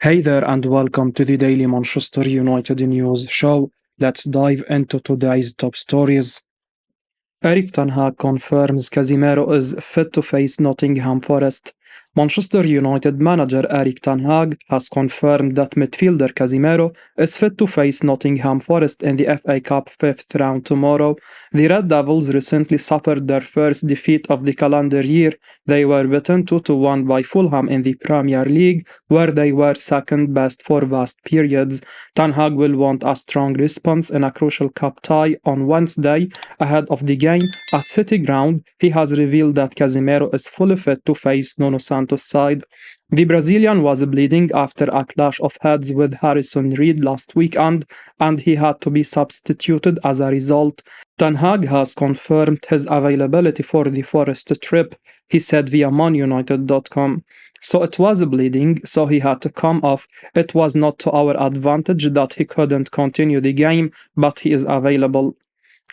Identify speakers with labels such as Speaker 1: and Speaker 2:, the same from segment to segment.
Speaker 1: Hey there, and welcome to the Daily Manchester United News Show. Let's dive into today's top stories. Erik confirms Casemiro is fit to face Nottingham Forest. Manchester United manager Erik has confirmed that midfielder Casemiro is fit to face Nottingham Forest in the FA Cup fifth round tomorrow. The Red Devils recently suffered their first defeat of the calendar year. They were beaten 2-1 by Fulham in the Premier League, where they were second best for vast periods. Ten Hag will want a strong response in a crucial cup tie on Wednesday ahead of the game at City Ground. He has revealed that Casemiro is fully fit to face Nuno Santos' side. The Brazilian was bleeding after a clash of heads with Harrison Reed last weekend, and he had to be substituted as a result. Ten Hag has confirmed his availability for the Forest trip, he said via manunited.com. So it was bleeding, so he had to come off. It was not to our advantage that he couldn't continue the game, but he is available.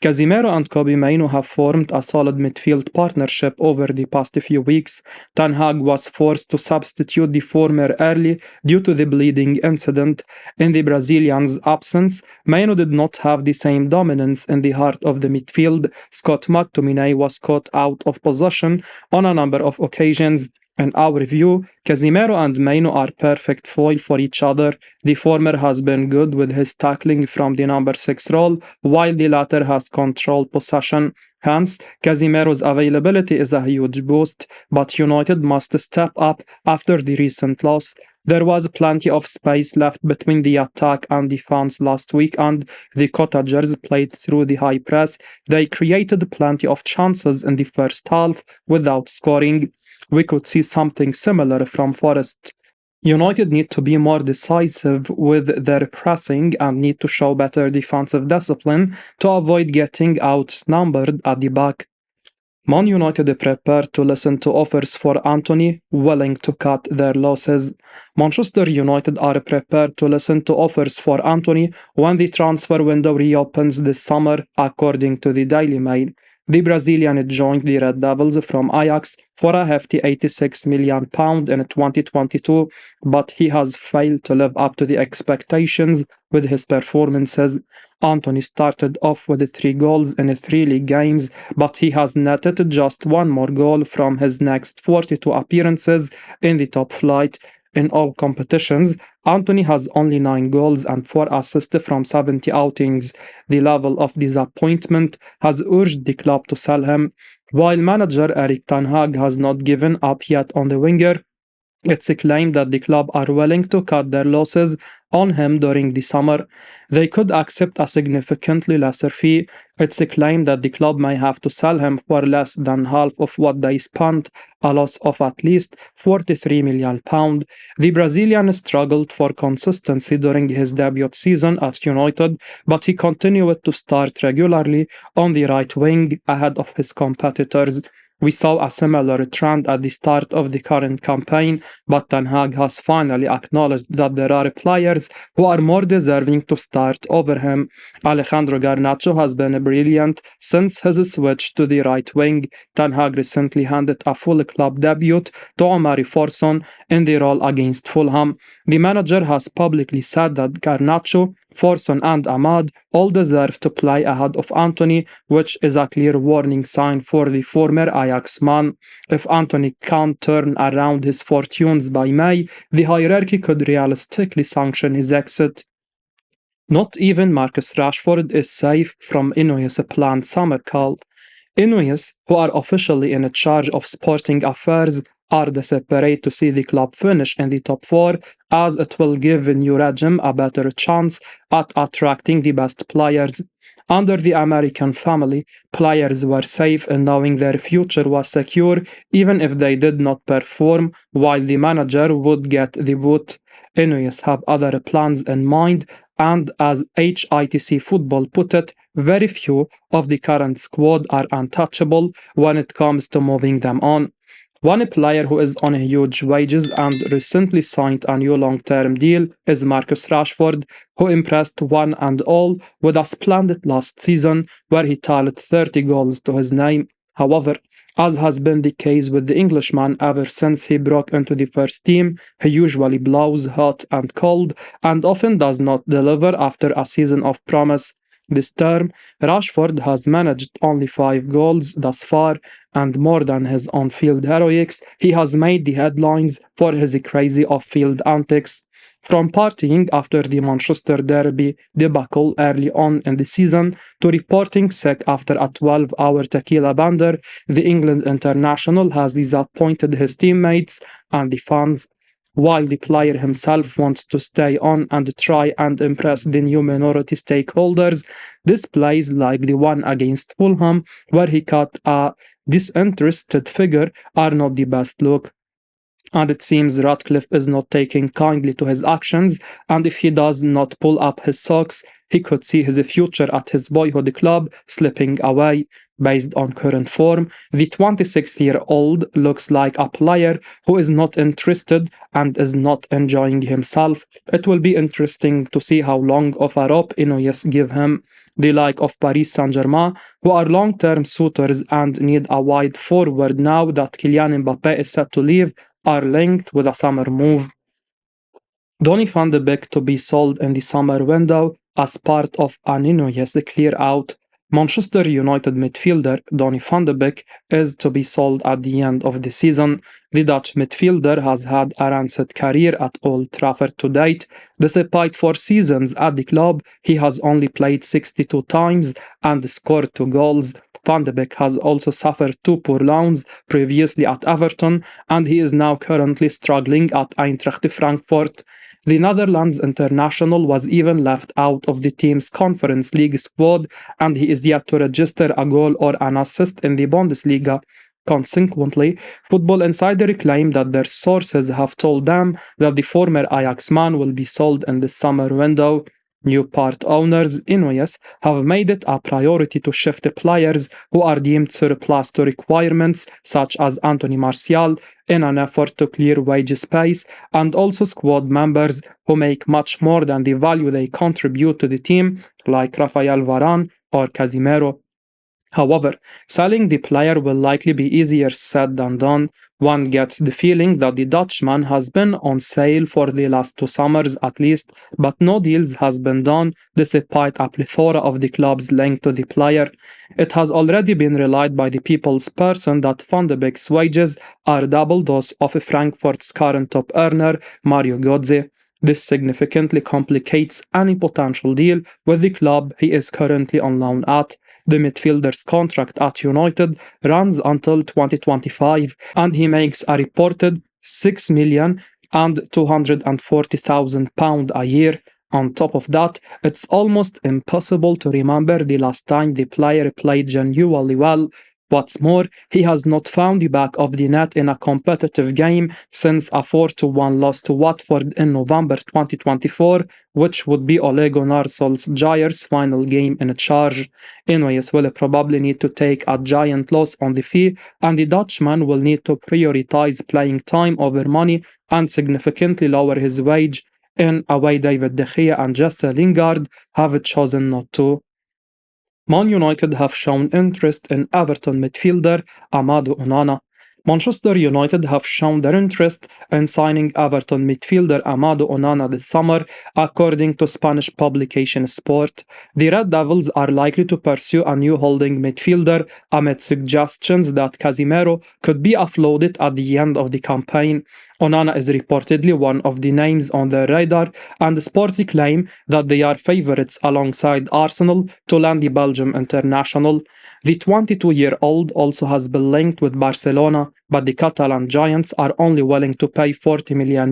Speaker 1: Casemiro and Kobbie Mainoo have formed a solid midfield partnership over the past few weeks. Ten Hag was forced to substitute the former early due to the bleeding incident. In the Brazilian's absence, Mainoo did not have the same dominance in the heart of the midfield. Scott McTominay was caught out of possession on a number of occasions. In our view, Casemiro and Mainoo are perfect foil for each other. The former has been good with his tackling from the number 6 role, while the latter has controlled possession. Hence, Casemiro's availability is a huge boost, but United must step up after the recent loss. There was plenty of space left between the attack and defense last week, and the Cottagers played through the high press. They created plenty of chances in the first half without scoring. We could see something similar from Forest. United need to be more decisive with their pressing and need to show better defensive discipline to avoid getting outnumbered at the back. Man United prepared to listen to offers for Antony, willing to cut their losses. Manchester United are prepared to listen to offers for Antony when the transfer window reopens this summer, according to the Daily Mail. The Brazilian joined the Red Devils from Ajax for a hefty £86 million in 2022, but he has failed to live up to the expectations with his performances. Antony started off with 3 goals in 3 league games, but he has netted just 1 more goal from his next 42 appearances in the top flight. In all competitions, Antony has only 9 goals and 4 assists from 70 outings. The level of disappointment has urged the club to sell him. While manager Erik has not given up yet on the winger, it's claimed that the club are willing to cut their losses on him during the summer. They could accept a significantly lesser fee. It's claimed that the club may have to sell him for less than half of what they spent, a loss of at least £43 million. The Brazilian struggled for consistency during his debut season at United, but he continued to start regularly on the right wing ahead of his competitors. We saw a similar trend at the start of the current campaign, but Ten Hag has finally acknowledged that there are players who are more deserving to start over him. Alejandro Garnacho has been brilliant since his switch to the right wing. Ten Hag recently handed a full club debut to Omari Forson in the role against Fulham. The manager has publicly said that Garnacho, Forson and Ahmad all deserve to play ahead of Antony, which is a clear warning sign for the former Ajax man. If Antony can't turn around his fortunes by May, the hierarchy could realistically sanction his exit. Not even Marcus Rashford is safe from INEOS' planned summer cull. INEOS, who are officially in charge of sporting affairs, are desperate to see the club finish in the top 4, as it will give the new regime a better chance at attracting the best players. Under the American family, players were safe in knowing their future was secure, even if they did not perform, while the manager would get the boot. INEOS have other plans in mind, and as HITC Football put it, very few of the current squad are untouchable when it comes to moving them on. One player who is on huge wages and recently signed a new long-term deal is Marcus Rashford, who impressed one and all with a splendid last season where he tallied 30 goals to his name. However, as has been the case with the Englishman ever since he broke into the first team, he usually blows hot and cold and often does not deliver after a season of promise. This term, Rashford has managed only 5 goals thus far, and more than his on field heroics, he has made the headlines for his crazy off field antics. From partying after the Manchester Derby debacle early on in the season to reporting sick after a 12-hour tequila bender, the England international has disappointed his teammates and the fans. While the player himself wants to stay on and try and impress the new minority stakeholders, displays like the one against Fulham, where he cut a disinterested figure, are not the best look. And it seems Ratcliffe is not taking kindly to his actions, and if he does not pull up his socks, he could see his future at his boyhood club slipping away. Based on current form, the 26-year-old looks like a player who is not interested and is not enjoying himself. It will be interesting to see how long of a rope INEOS give him. The like of Paris Saint-Germain, who are long-term suitors and need a wide forward now that Kylian Mbappé is set to leave, are linked with a summer move. Donny van de Beek to be sold in the summer window as part of an INEOS clear out. Manchester United midfielder Donny van de Beek is to be sold at the end of the season. The Dutch midfielder has had a rancid career at Old Trafford to date. Despite 4 seasons at the club, he has only played 62 times and scored 2 goals. Van de Beek has also suffered 2 poor loans previously at Everton, and he is now currently struggling at Eintracht Frankfurt. The Netherlands international was even left out of the team's Conference League squad, and he is yet to register a goal or an assist in the Bundesliga. Consequently, Football Insider claimed that their sources have told them that the former Ajax man will be sold in the summer window. New part owners, INEOS, have made it a priority to shift players who are deemed surplus to requirements, such as Antony Martial, in an effort to clear wage space, and also squad members who make much more than the value they contribute to the team, like Rafael Varane or Casemiro. However, selling the player will likely be easier said than done. One gets the feeling that the Dutchman has been on sale for the last 2 summers at least, but no deals has been done despite a plethora of the clubs linked to the player. It has already been relied by the people's person that Van de Beek's wages are double those of Frankfurt's current top earner, Mario Götze. This significantly complicates any potential deal with the club he is currently on loan at. The midfielder's contract at United runs until 2025, and he makes a reported £6,240,000 a year. On top of that, it's almost impossible to remember the last time the player played genuinely well. What's more, he has not found the back of the net in a competitive game since a 4-1 loss to Watford in November 2024, which would be Ole Gunnar Solskjaer's final game in charge. INEOS will probably need to take a giant loss on the fee, and the Dutchman will need to prioritize playing time over money and significantly lower his wage, in a way David De Gea and Jesse Lingard have chosen not to. Man United have shown interest in Everton midfielder Amadou Onana. Manchester United have shown their interest in signing Everton midfielder Amadou Onana this summer, according to Spanish publication Sport. The Red Devils are likely to pursue a new holding midfielder amid suggestions that Casemiro could be offloaded at the end of the campaign. Onana is reportedly one of the names on their radar, and the Sport claim that they are favourites alongside Arsenal to land the Belgium international. The 22-year-old also has been linked with Barcelona, but the Catalan giants are only willing to pay €40 million,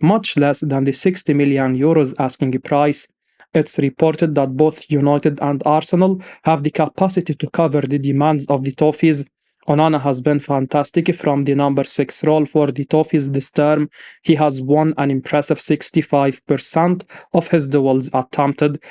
Speaker 1: much less than the €60 million asking price. It's reported that both United and Arsenal have the capacity to cover the demands of the Toffees. Onana has been fantastic from the number 6 role for the Toffees this term. He has won an impressive 65% of his duels attempted.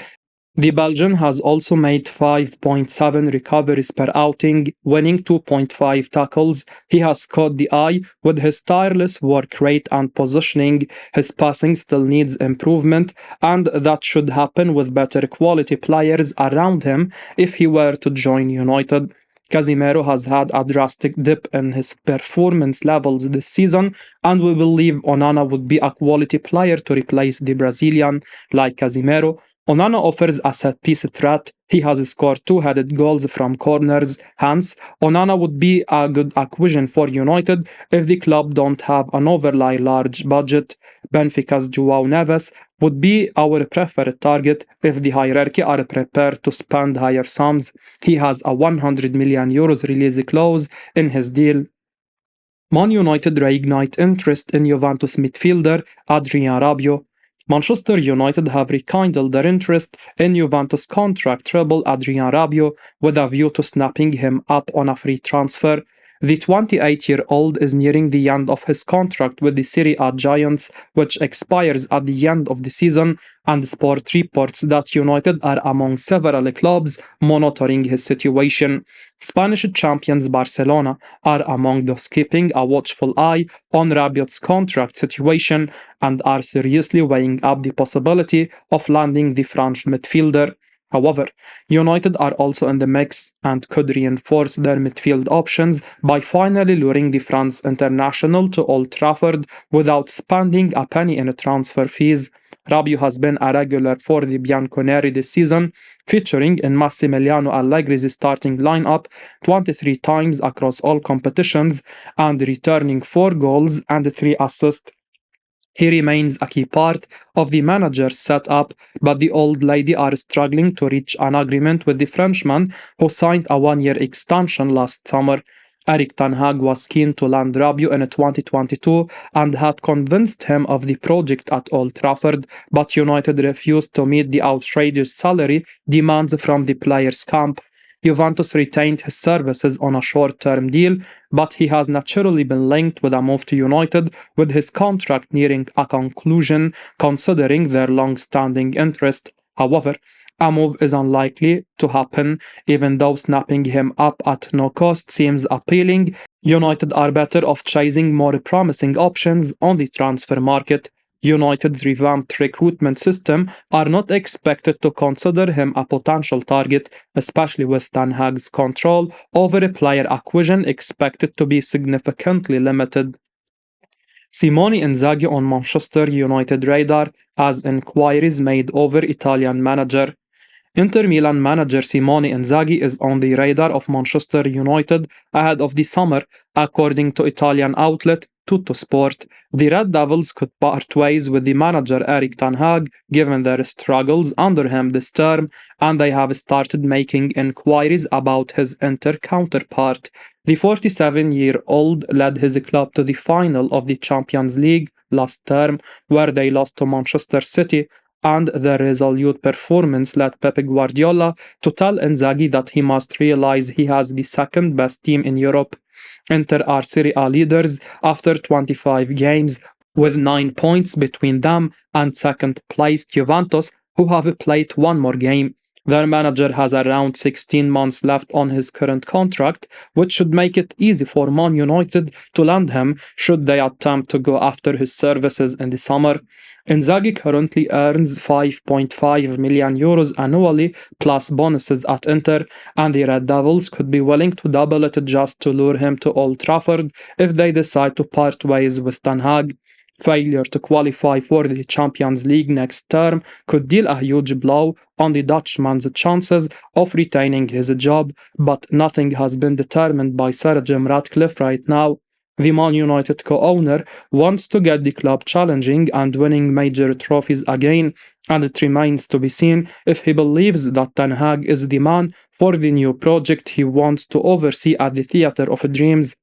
Speaker 1: The Belgian has also made 5.7 recoveries per outing, winning 2.5 tackles. He has caught the eye with his tireless work rate and positioning. His passing still needs improvement, and that should happen with better quality players around him if he were to join United. Casemiro has had a drastic dip in his performance levels this season, and we believe Onana would be a quality player to replace the Brazilian like Casemiro. Onana offers a set-piece threat. He has scored two-headed goals from corners. Hence, Onana would be a good acquisition for United if the club don't have an overly large budget. Benfica's João Neves would be our preferred target if the hierarchy are prepared to spend higher sums. He has a 100 million euros release clause in his deal. Man United reignite interest in Juventus midfielder Adrien Rabiot. Manchester United have rekindled their interest in Juventus contract treble Adrien Rabiot with a view to snapping him up on a free transfer. The 28-year-old is nearing the end of his contract with the Serie A Giants, which expires at the end of the season, and Sport reports that United are among several clubs monitoring his situation. Spanish champions Barcelona are among those keeping a watchful eye on Rabiot's contract situation and are seriously weighing up the possibility of landing the French midfielder. However, United are also in the mix and could reinforce their midfield options by finally luring the France international to Old Trafford without spending a penny in transfer fees. Rabiot has been a regular for the Bianconeri this season, featuring in Massimiliano Allegri's starting lineup 23 times across all competitions and returning 4 goals and 3 assists. He remains a key part of the manager's setup, but the old lady are struggling to reach an agreement with the Frenchman who signed a 1-year extension last summer. Erik ten Hag was keen to land Rabiot in 2022 and had convinced him of the project at Old Trafford, but United refused to meet the outrageous salary demands from the players' camp. Juventus retained his services on a short-term deal, but he has naturally been linked with a move to United, with his contract nearing a conclusion considering their long-standing interest. However, a move is unlikely to happen, even though snapping him up at no cost seems appealing. United are better off chasing more promising options on the transfer market. United's revamped recruitment system are not expected to consider him a potential target, especially with Ten Hag's control over player acquisition expected to be significantly limited. Simone Inzaghi on Manchester United radar as inquiries made over Italian manager. Inter Milan manager Simone Inzaghi is on the radar of Manchester United ahead of the summer, according to Italian outlet Tuttosport. The Red Devils could part ways with the manager Erik ten Hag given their struggles under him this term, and they have started making inquiries about his Inter counterpart. The 47-year-old led his club to the final of the Champions League last term, where they lost to Manchester City, and their resolute performance led Pep Guardiola to tell Inzaghi that he must realize he has the second best team in Europe. Inter are Serie A leaders after 25 games, with 9 points between them and second-placed Juventus, who have played one more game. Their manager has around 16 months left on his current contract, which should make it easy for Man United to land him should they attempt to go after his services in the summer. Inzaghi currently earns 5.5 million euros annually plus bonuses at Inter, and the Red Devils could be willing to double it just to lure him to Old Trafford if they decide to part ways with Ten Hag. Failure to qualify for the Champions League next term could deal a huge blow on the Dutchman's chances of retaining his job, but nothing has been determined by Sir Jim Ratcliffe right now. The Man United co-owner wants to get the club challenging and winning major trophies again, and it remains to be seen if he believes that Ten Hag is the man for the new project he wants to oversee at the Theatre of Dreams.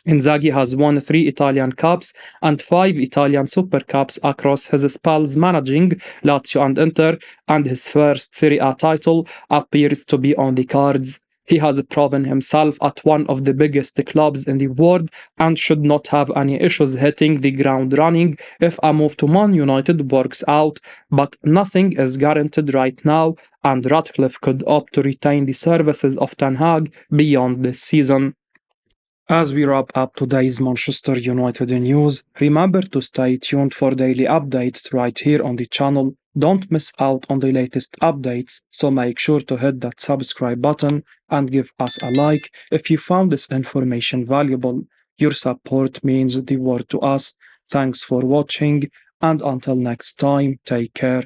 Speaker 1: Inzaghi has won 3 Italian Cups and 5 Italian Super Cups across his spells managing Lazio and Inter, and his first Serie A title appears to be on the cards. He has proven himself at one of the biggest clubs in the world and should not have any issues hitting the ground running if a move to Man United works out, but nothing is guaranteed right now, and Ratcliffe could opt to retain the services of Ten Hag beyond this season. As we wrap up today's Manchester United news, remember to stay tuned for daily updates right here on the channel. Don't miss out on the latest updates, so make sure to hit that subscribe button and give us a like if you found this information valuable. Your support means the world to us. Thanks for watching, and until next time, take care.